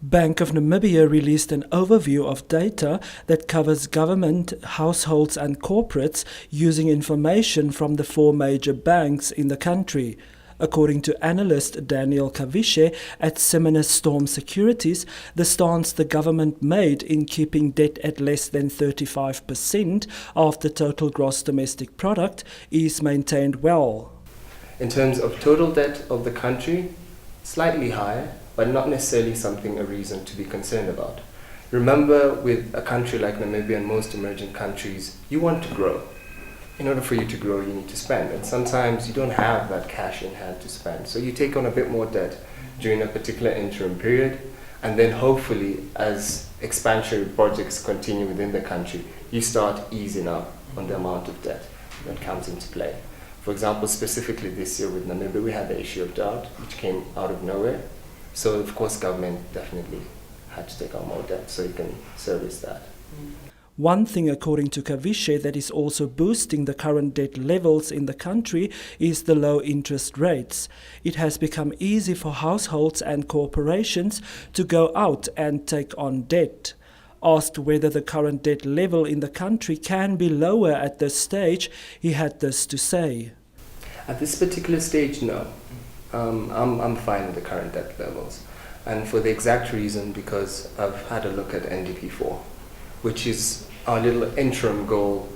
Bank of Namibia released an overview of data that covers government, households and corporates using information from the 4 major banks in the country. According to analyst Daniel Kavishe at Simonis Storm Securities, the stance the government made in keeping debt at less than 35% of the total gross domestic product is maintained well. In terms of total debt of the country, slightly higher, but not necessarily a reason to be concerned about. Remember, with a country like Namibia and most emerging countries, you want to grow. In order for you to grow, you need to spend, and sometimes you don't have that cash in hand to spend. So you take on a bit more debt during a particular interim period, and then hopefully, as expansionary projects continue within the country, you start easing up on the amount of debt that comes into play. For example, specifically this year with Namibia, we had the issue of drought, which came out of nowhere. So of course, government definitely had to take on more debt so you can service that. One thing, according to Kavishe, that is also boosting the current debt levels in the country is the low interest rates. It has become easy for households and corporations to go out and take on debt. Asked whether the current debt level in the country can be lower at this stage, he had this to say. At this particular stage, no. I'm fine with the current debt levels. And for the exact reason, because I've had a look at NDP4, which is our little interim goal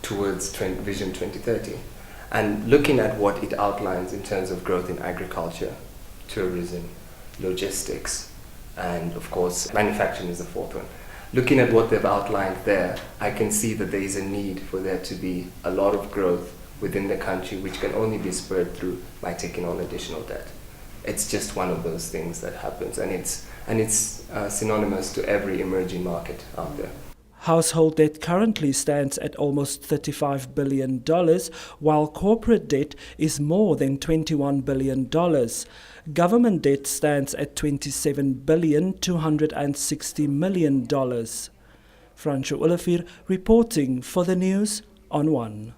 towards Vision 2030. And looking at what it outlines in terms of growth in agriculture, tourism, logistics, and of course, manufacturing is the 4th one. Looking at what they've outlined there, I can see that there is a need for there to be a lot of growth within the country, which can only be spurred through by taking on additional debt. It's just one of those things that happens, and it's synonymous to every emerging market out there. Household debt currently stands at almost $35 billion, while corporate debt is more than $21 billion. Government debt stands at $27,260 million. Franco Olivier reporting for the News on One.